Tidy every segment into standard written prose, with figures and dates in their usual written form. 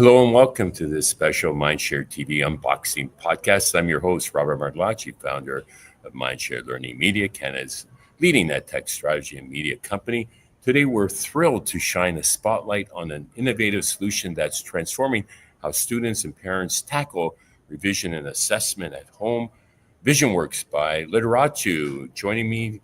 Hello and welcome to this special MindShareTV Unboxing Podcast. I'm your host, Robert Martellacci, founder of MindShare Learning Media, Canada's leading EdTech strategy and media company. Today, we're thrilled to shine a spotlight on an innovative solution that's transforming how students and parents tackle revision and assessment at home. Vision Works by Literatu. Joining me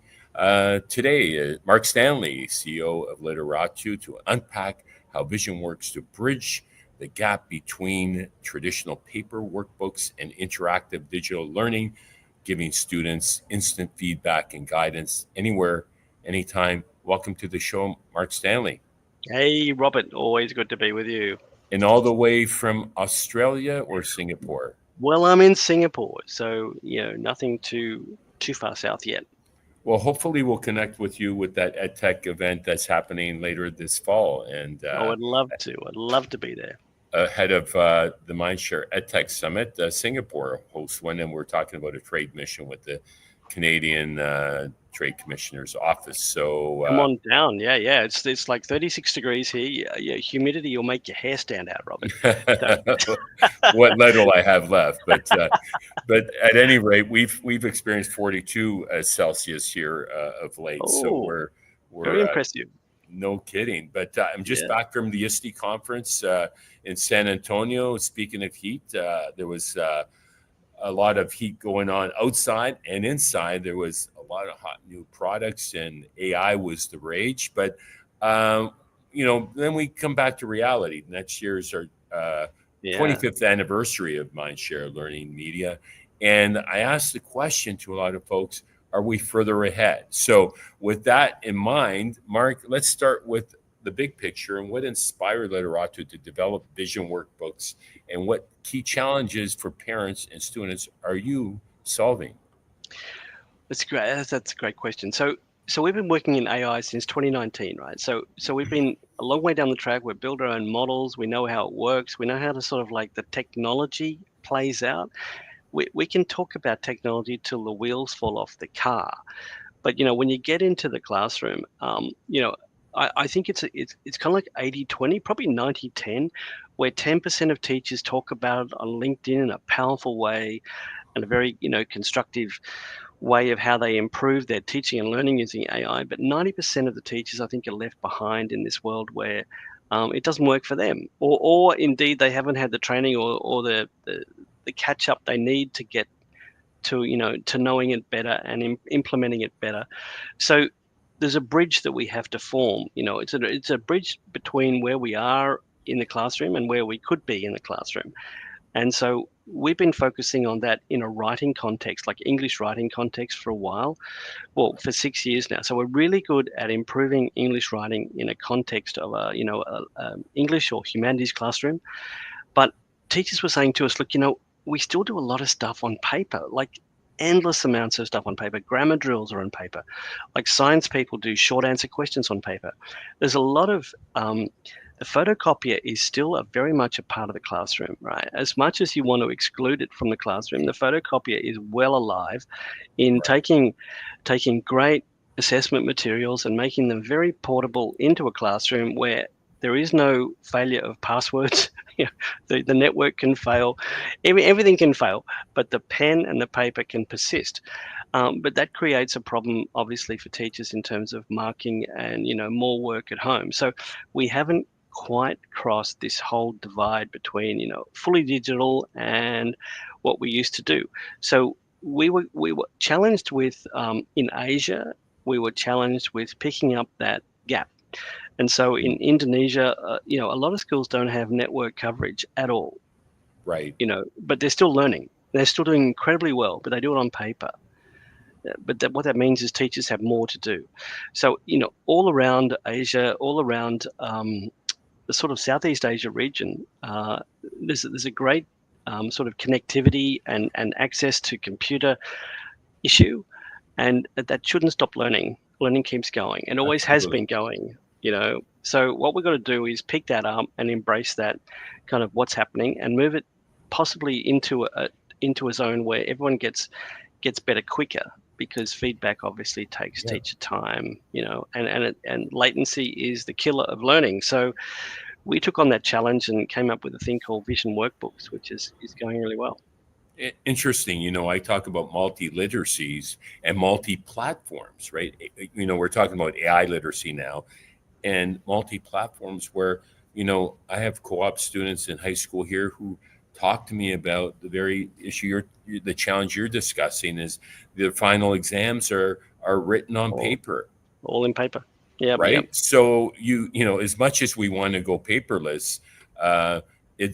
today, Mark Stanley, CEO of Literatu, to unpack how Vision works to bridge the gap between traditional paper workbooks and interactive digital learning, giving students instant feedback and guidance anywhere, anytime. Welcome to the show, Mark Stanley. Hey, Robert. Always good to be with you. And all the way from Australia or Singapore? Well, I'm in Singapore, so nothing too far south yet. Well, hopefully we'll connect with you with that EdTech event that's happening later this fall. And I'd love to. I'd love to be there. Ahead of the MindShare EdTech Summit, Singapore hosts one, and we're talking about a trade mission with the Canadian Trade Commissioner's Office. So come on down. Yeah. It's like 36 degrees here. Yeah, humidity will make your hair stand out, Robert. What little I have left, but at any rate, we've experienced 42 Celsius here of late. So we're very impressive. No kidding. But I'm just back from the ISTE conference in San Antonio. Speaking of heat, there was a lot of heat going on outside, and inside there was a lot of hot new products, and AI was the rage. But then we come back to reality. Next year's our 25th anniversary of MindShare Learning Media, and I asked the question to a lot of folks: are we further ahead? So with that in mind, Mark, let's start with the big picture and what inspired Literatu to develop Vision Workbooks, and what key challenges for parents and students are you solving? That's great. That's a great question. So we've been working in AI since 2019, right? So we've been a long way down the track. We've built our own models. We know how it works. We know how to sort of like the technology plays out. We can talk about technology till the wheels fall off the car, but when you get into the classroom, I think it's kind of like 80-20, probably 90-10, where 10% of teachers talk about it on LinkedIn in a powerful way and a very constructive way of how they improve their teaching and learning using AI. But 90% of the teachers, I think, are left behind in this world where it doesn't work for them, or indeed they haven't had the training or the catch up they need to get to to knowing it better and implementing it better. So there's a bridge that we have to form. It's a bridge between where we are in the classroom and where we could be in the classroom. And so we've been focusing on that in a writing context, like English writing context, for a while. Well, for 6 years now. So we're really good at improving English writing in a context of a English or humanities classroom. But teachers were saying to us, look, we still do a lot of stuff on paper, like endless amounts of stuff on paper. Grammar drills are on paper. Like science people do short answer questions on paper. There's a lot of the photocopier is still very much a part of the classroom, right? As much as you want to exclude it from the classroom, the photocopier is well alive in taking great assessment materials and making them very portable into a classroom where there is no failure of passwords. The network can fail, everything can fail, but the pen and the paper can persist. But that creates a problem, obviously, for teachers in terms of marking and more work at home. So we haven't quite crossed this whole divide between fully digital and what we used to do. So we were challenged with in Asia. We were challenged with picking up that gap. And so in Indonesia, a lot of schools don't have network coverage at all. Right. But they're still learning. They're still doing incredibly well, but they do it on paper. But what that means is teachers have more to do. So, all around Asia, all around the sort of Southeast Asia region, there's a great sort of connectivity and access to computer issue, and that shouldn't stop learning. Learning keeps going and always has been going. So what we've got to do is pick that up and embrace that kind of what's happening and move it possibly into a zone where everyone gets better quicker, because feedback obviously takes teacher time, and latency is the killer of learning. So we took on that challenge and came up with a thing called Vision Workbooks, which is going really well. Interesting. I talk about multi-literacies and multi-platforms, right? We're talking about AI literacy now and multi-platforms where, I have co-op students in high school here who talk to me about the very issue the challenge you're discussing is the final exams are written on paper. All in paper. Yeah. Right. Yep. So as much as we want to go paperless,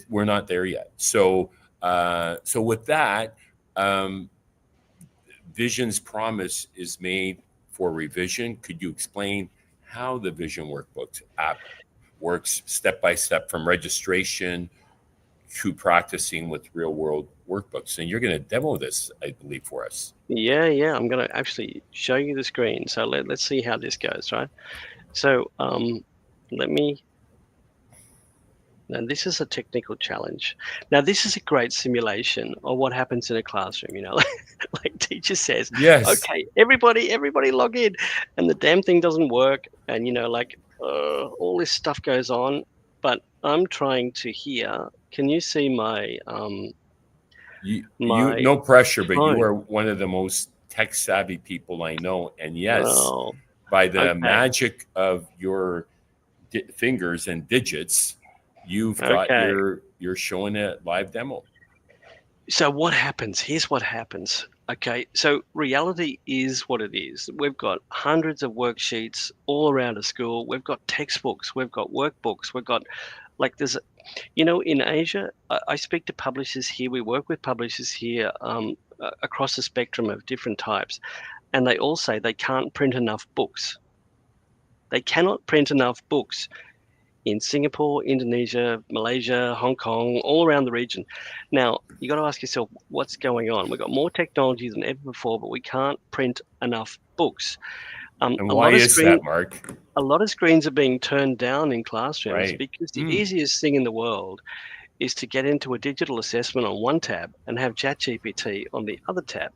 we're not there yet. So with that, Vision's promise is made for revision. Could you explain how the Vision Workbooks app works step by step from registration to practicing with real world workbooks? And you're going to demo this, I believe, for us. Yeah. I'm going to actually show you the screen. So let's see how this goes, right? So now this is a technical challenge. Now this is a great simulation of what happens in a classroom, like teacher says, yes, okay, everybody log in, and the damn thing doesn't work, and all this stuff goes on, but I'm trying to hear. Can you see my no pressure, but phone? You are one of the most tech savvy people I know, and yes, by the magic of your fingers and digits, you've got you're showing a live demo. So what happens? Here's what happens. Okay, so reality is what it is. We've got hundreds of worksheets all around a school. We've got textbooks. We've got workbooks. We've got in Asia, I speak to publishers here. We work with publishers here across the spectrum of different types, and they all say they can't print enough books. They cannot print enough books in Singapore, Indonesia, Malaysia, Hong Kong, all around the region. Now, you got to ask yourself, what's going on? We've got more technology than ever before, but we can't print enough books. And why is that, Mark? A lot of screens are being turned down in classrooms because the easiest thing in the world is to get into a digital assessment on one tab and have ChatGPT on the other tab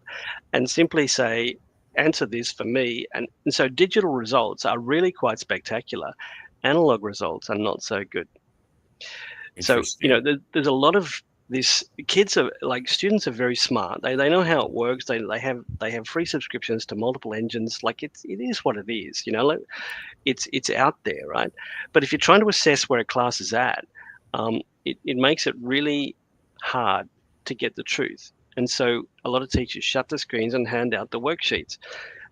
and simply say, answer this for me. And so digital results are really quite spectacular. Analog results are not so good. So, there's a lot of this. Students are very smart. They know how it works. They have free subscriptions to multiple engines. It is what it is. It's out there, right? But if you're trying to assess where a class is at, it makes it really hard to get the truth. And so a lot of teachers shut the screens and hand out the worksheets.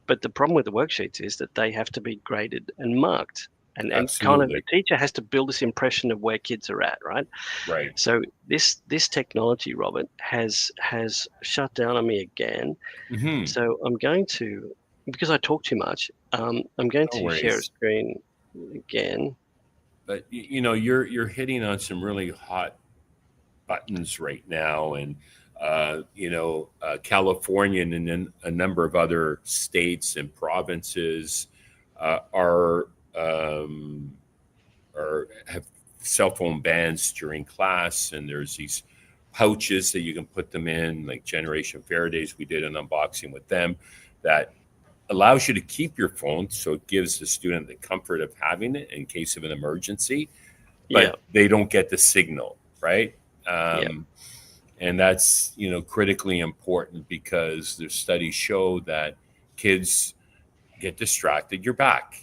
But the problem with the worksheets is that they have to be graded and marked. And kind of the teacher has to build this impression of where kids are at, right? Right. So this technology, Robert, has shut down on me again. Mm-hmm. So I'm going to, because I talk too much, I'm going to share a screen again. But you're hitting on some really hot buttons right now, and California and then a number of other states and provinces have cell phone bans during class, and there's these pouches that you can put them in, like Generation Faraday's. We did an unboxing with them that allows you to keep your phone, so it gives the student the comfort of having it in case of an emergency, but they don't get the signal, right? And that's critically important because there's studies show that kids get distracted. You're back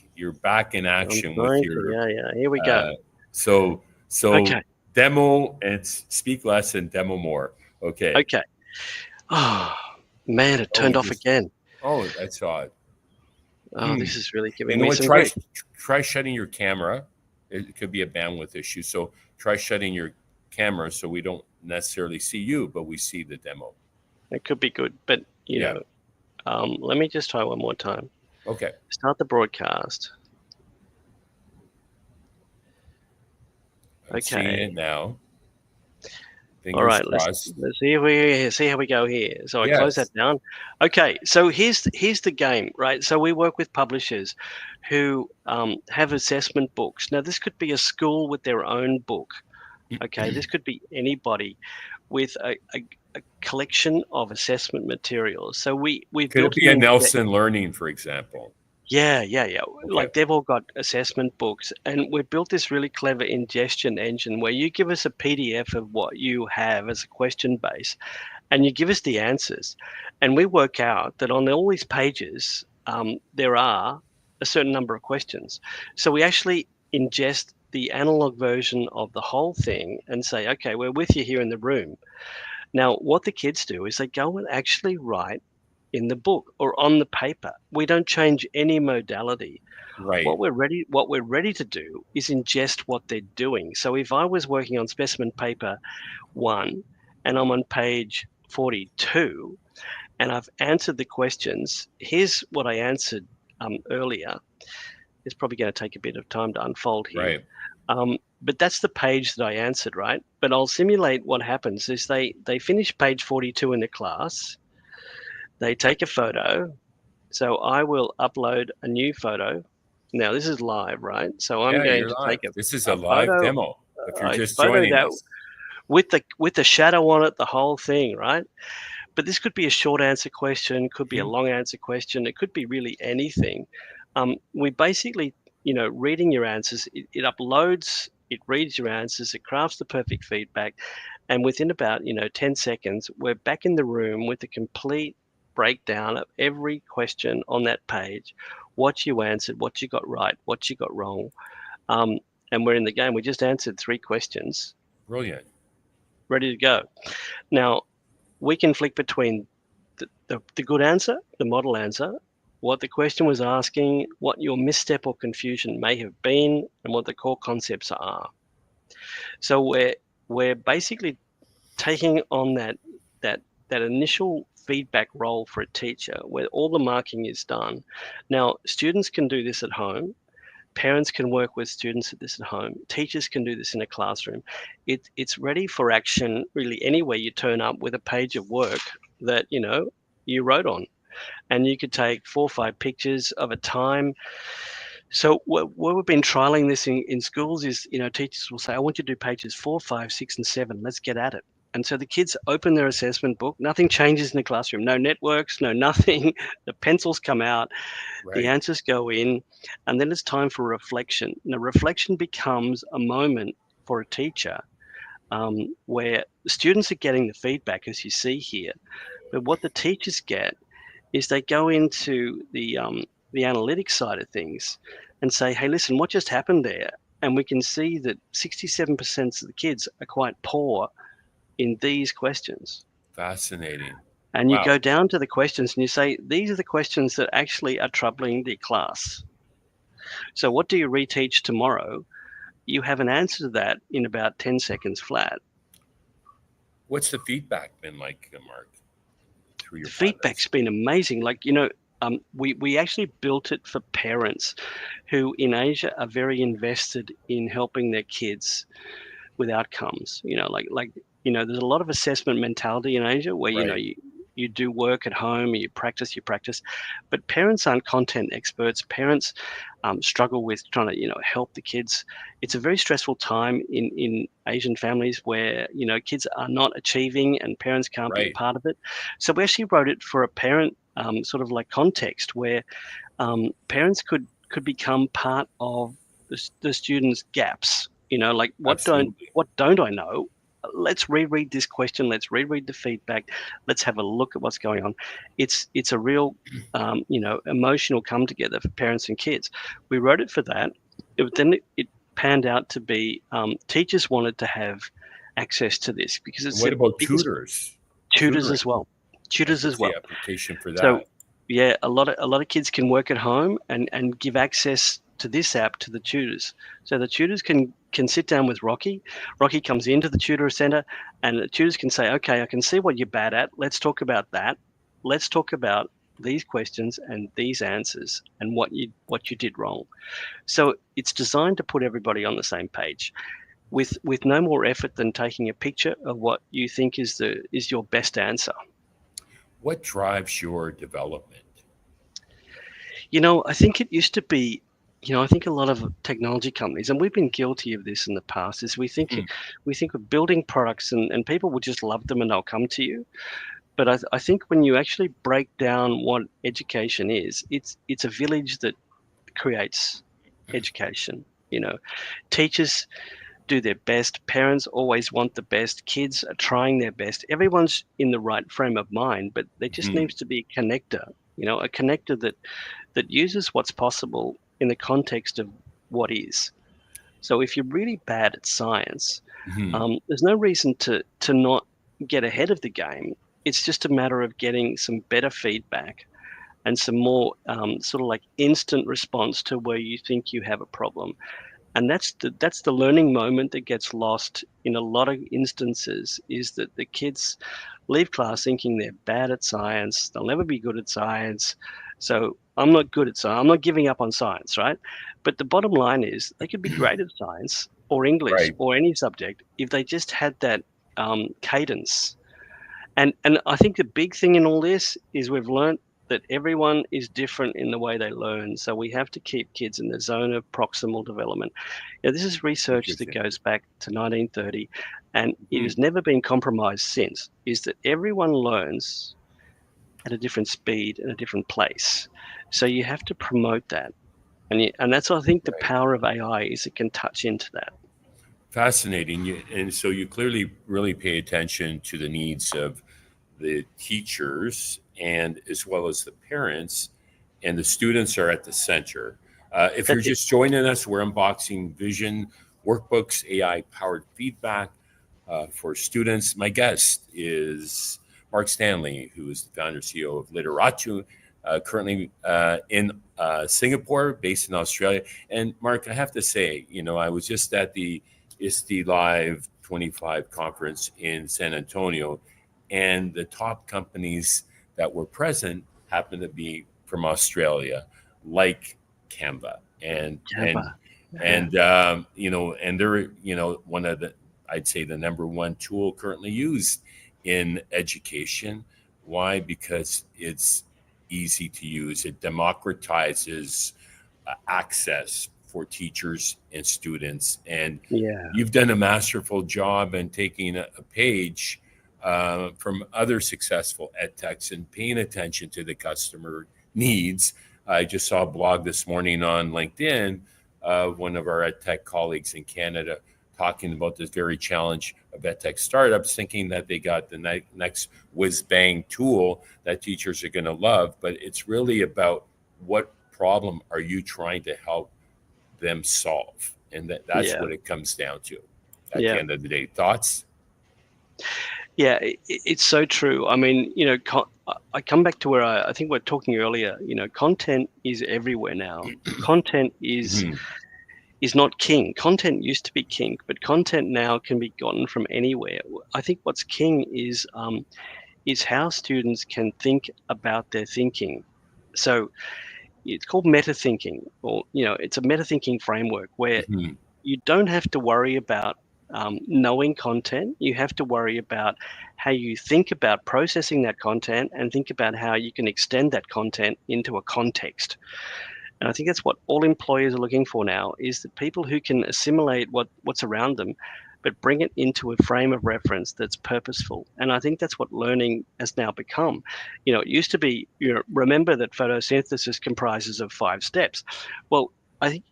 in action with your here we go. So demo and speak less and demo more. Okay. Oh man, it turned off again. Oh, that's odd. Oh, this is really giving me some try shutting your camera. It could be a bandwidth issue, so try shutting your camera so we don't necessarily see you, but we see the demo. It could be good, but let me just try one more time. Okay. Start the broadcast. I'm seeing it now. Fingers all right, crossed. let's see how we go here. So I close that down. Okay, so here's the game, right? So we work with publishers who have assessment books. Now this could be a school with their own book. Okay, this could be anybody with a collection of assessment materials. So we could it be a Nelson Learning, for example? Yeah. Okay. Like they've all got assessment books, and we've built this really clever ingestion engine where you give us a PDF of what you have as a question base, and you give us the answers, and we work out that on all these pages there are a certain number of questions. So we actually ingest the analog version of the whole thing and say, okay, we're with you here in the room. Now, what the kids do is they go and actually write in the book or on the paper. We don't change any modality. Right. What we're ready to do is ingest what they're doing. So if I was working on specimen paper 1 and I'm on page 42 and I've answered the questions, here's what I answered earlier. It's probably going to take a bit of time to unfold here. Right. But that's the page that I answered, right? But I'll simulate what happens is they finish page 42 in the class. They take a photo. So I will upload a new photo. Now this is live, right? So I'm Yeah, going you're to live. take This is a a live photo, demo. If you're a just photo joining that us. with the shadow on it, the whole thing, right? But this could be a short answer question, could be a long answer question, it could be really anything. We basically, reading your answers, it uploads, it reads your answers, it crafts the perfect feedback, and within about 10 seconds, we're back in the room with a complete breakdown of every question on that page, what you answered, what you got right, what you got wrong, um, and we're in the game. We just answered 3 questions, Brilliant. ready to go. Now we can flick between the good answer, the model answer, what the question was asking, what your misstep or confusion may have been, and what the core concepts are. So we're basically taking on that initial feedback role for a teacher where all the marking is done. Now, students can do this at home. Parents can work with students at this at home. Teachers can do this in a classroom. It's ready for action really anywhere you turn up with a page of work that you wrote on, and you could take 4 or 5 pictures of a time. So where we've been trialing this in schools is, teachers will say, I want you to do pages 4, 5, 6, and 7. Let's get at it. And so the kids open their assessment book. Nothing changes in the classroom. No networks, no nothing. The pencils come out, the Right. answers go in, and then it's time for reflection. Now, reflection becomes a moment for a teacher where the students are getting the feedback, as you see here. But what the teachers get is they go into the analytics side of things and say, hey, listen, what just happened there? And we can see that 67% of the kids are quite poor in these questions. Fascinating. And you Wow. go down to the questions and you say, these are the questions that actually are troubling the class. So what do you reteach tomorrow? You have an answer to that in about 10 seconds flat. What's the feedback been like, Mark, through your The pilots? feedback's been amazing. Like, we actually built it for parents who in Asia are very invested in helping their kids with outcomes. There's a lot of assessment mentality in Asia where Right. you do work at home, you practice, but parents aren't content experts. Parents struggle with trying to help the kids. It's a very stressful time in Asian families where kids are not achieving and parents can't be a Right. part of it. So we actually wrote it for a parent sort of like context where parents could become part of the students' gaps. Like Absolutely. what don't I know? Let's reread this question. Let's reread the feedback. Let's have a look at what's going on. It's a real, emotional come together for parents and kids. We wrote it for that. It panned out to be teachers wanted to have access to this because And it's what the about biggest. tutors? Tutors Tutoring. as well. Like, Tutors as what's the well. application for So that? yeah, a lot of kids can work at home and give access to this app to the tutors. So the tutors can sit down with Rocky. Rocky comes into the tutor center, and the tutors can say, "Okay, I can see what you're bad at. Let's talk about that. Let's talk about these questions and these answers and what you did wrong." So it's designed to put everybody on the same page, with no more effort than taking a picture of what you think is your best answer. What drives your development? I think it used to be, I think a lot of technology companies, and we've been guilty of this in the past, is we think Hmm. we're building products and people will just love them and they'll come to you. But I think when you actually break down what education is, it's a village that creates education. Teachers do their best. Parents always want the best. Kids are trying their best. Everyone's in the right frame of mind, but there just Mhm. needs to be a connector. A connector that uses what's possible in the context of what is. So if you're really bad at science, Mhm. there's no reason to not get ahead of the game. It's just a matter of getting some better feedback and some more sort of like instant response to where you think you have a problem. And that's the learning moment that gets lost in a lot of instances, is that the kids leave class thinking they're bad at science, they'll never be good at science. So I'm not good at science. I'm not giving up on science, right? But the bottom line is they could be great at science or English Right. or any subject if they just had that cadence. And I think the big thing in all this is we've learnt that everyone is different in the way they learn. So we have to keep kids in the zone of proximal development. This is research that Interesting. goes back to 1930, and it Mhm. has never been compromised since, is that everyone learns at a different speed and a different place. So you have to promote that. And that's, I think, the Right. power of AI is it can touch into that. Fascinating. And so you clearly really pay attention to the needs of the teachers and as well as the parents, and the students are at the center. If you're That's it. just joining us, we're unboxing Vision Workbooks, AI powered feedback for students. My guest is Mark Stanley, who is the founder and CEO of Literatu, currently in Singapore, based in Australia. And Mark, I have to say, I was just at the ISTE Live 25 conference in San Antonio, and the top companies that were present happened to be from Australia, like Canva, and Canva. Yeah. and and they're one of the, I'd say, the number one tool currently used in education. Why? Because it's easy to use. It democratizes access for teachers and students. And Yeah. you've done a masterful job in taking a page from other successful ed techs and paying attention to the customer needs. I just saw a blog this morning on LinkedIn of one of our ed tech colleagues in Canada talking about this very challenge of ed tech startups, thinking that they got the next whiz bang tool that teachers are going to love. But it's really about what problem are you trying to help them solve? And that's Yeah. what it comes down to at the Yeah. end of the day. Thoughts? Yeah, it's so true. I mean, I come back to where I think we're talking earlier. Content is everywhere now. Content Mhm. is not king. Content used to be king, but content now can be gotten from anywhere. I think what's king is how students can think about their thinking. So it's called meta thinking, or it's a meta thinking framework where Mhm. you don't have to worry about knowing content. You have to worry about how you think about processing that content and think about how you can extend that content into a context. And I think that's what all employers are looking for now, is that people who can assimilate what's around them, but bring it into a frame of reference that's purposeful. And I think that's what learning has now become. It used to be, remember that photosynthesis comprises of 5 steps. Well, I think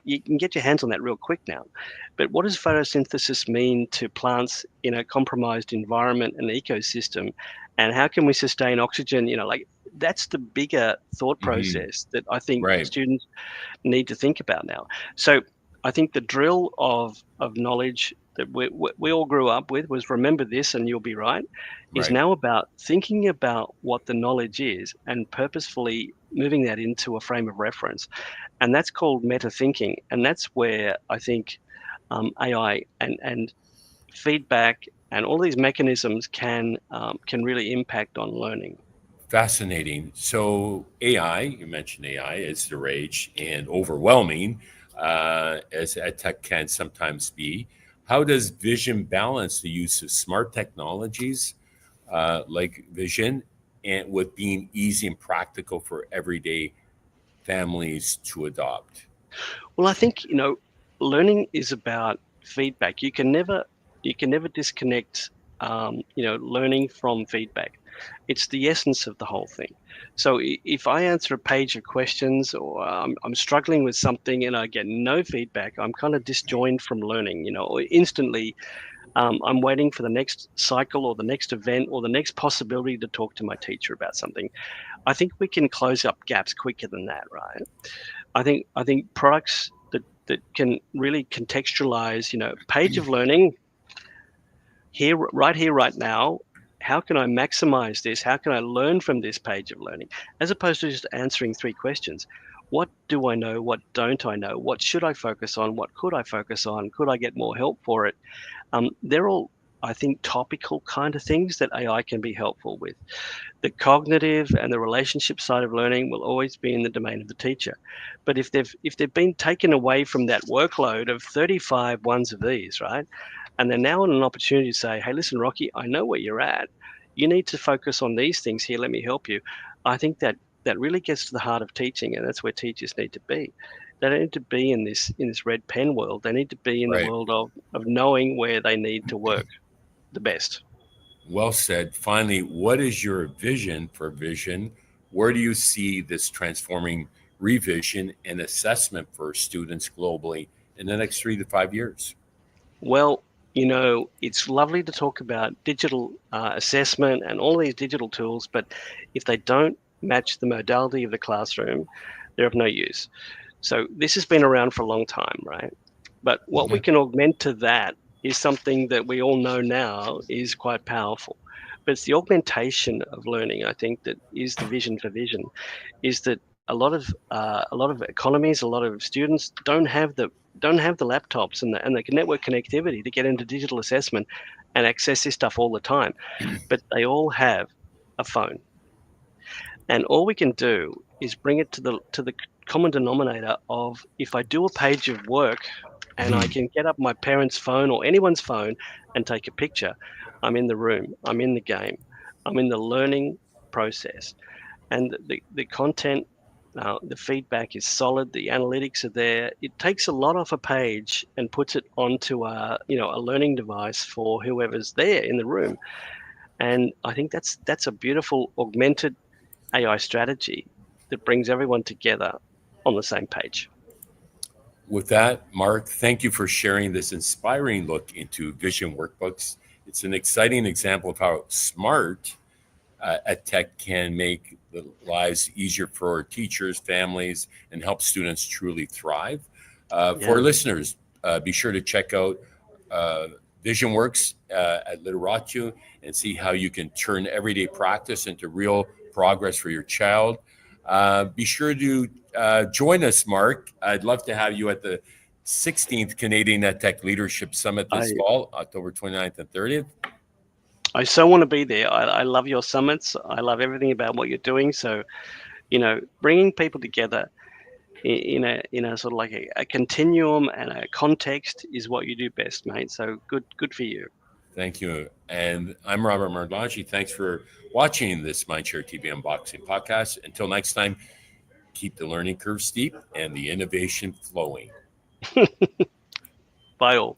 you can get your hands on that real quick now. But what does photosynthesis mean to plants in a compromised environment and ecosystem? And how can we sustain oxygen? Like, that's the bigger thought Mhm. process that I think Right. students need to think about now. So I think the drill of knowledge that we all grew up with was, remember this and you'll be right, is Right. now about thinking about what the knowledge is and purposefully moving that into a frame of reference. And that's called meta thinking. And that's where I think AI and feedback and all these mechanisms can really impact on learning. Fascinating. So AI, you mentioned AI is the rage and overwhelming, as ed tech can sometimes be. How does Vision balance the use of smart technologies like Vision and with being easy and practical for everyday families to adopt? Well, I think, learning is about feedback. You can never disconnect learning from feedback. It's the essence of the whole thing. So if I answer a page of questions, or I'm struggling with something and I get no feedback, I'm kind of disjoined from learning. Or instantly, I'm waiting for the next cycle or the next event or the next possibility to talk to my teacher about something. I think we can close up gaps quicker than that, right? I think products that can really contextualize, page of learning here, right now. How can I maximize this? How can I learn from this page of learning? As opposed to just answering 3 questions. What do I know? What don't I know? What should I focus on? What could I focus on? Could I get more help for it? They're all, I think, topical kind of things that AI can be helpful with. The cognitive and the relationship side of learning will always be in the domain of the teacher. But if they've been taken away from that workload of 35 ones of these, right? And they're now on an opportunity to say, hey, listen, Rocky, I know where you're at. You need to focus on these things here. Let me help you. I think that really gets to the heart of teaching, and that's where teachers need to be. They don't need to be in this red pen world. They need to be in the Right. world of knowing where they need to work the best. Well said. Finally, what is your vision for Vision? Where do you see this transforming revision and assessment for students globally in the next 3 to 5 years? Well, it's lovely to talk about digital assessment and all these digital tools, but if they don't match the modality of the classroom, they're of no use. So this has been around for a long time, right? But what we can augment to that is something that we all know now is quite powerful. But it's the augmentation of learning, I think, that is the vision for Vision, is that a lot of economies, a lot of students don't have the laptops and the network connectivity to get into digital assessment and access this stuff all the time, but they all have a phone, and all we can do is bring it to the common denominator of, if I do a page of work and I can get up my parents' phone or anyone's phone and take a picture, I'm in the room, I'm in the game, I'm in the learning process, and the content. The feedback is solid. The analytics are there. It takes a lot off a page and puts it onto a learning device for whoever's there in the room. And I think that's a beautiful augmented AI strategy that brings everyone together on the same page. With that, Mark, thank you for sharing this inspiring look into Vision Workbooks. It's an exciting example of how smart EdTech can make the lives easier for teachers, families, and help students truly thrive. For listeners, be sure to check out Vision Works at Literatu and see how you can turn everyday practice into real progress for your child. Be sure to join us, Mark. I'd love to have you at the 16th Canadian EdTech Leadership Summit this fall, October 29th and 30th. I so want to be there. I love your summits. I love everything about what you're doing. So, bringing people together in a sort of like a continuum and a context is what you do best, mate. So good for you. Thank you. And I'm Robert Martellacci. Thanks for watching this MindShare TV Unboxing Podcast. Until next time, keep the learning curve steep and the innovation flowing. Bye all.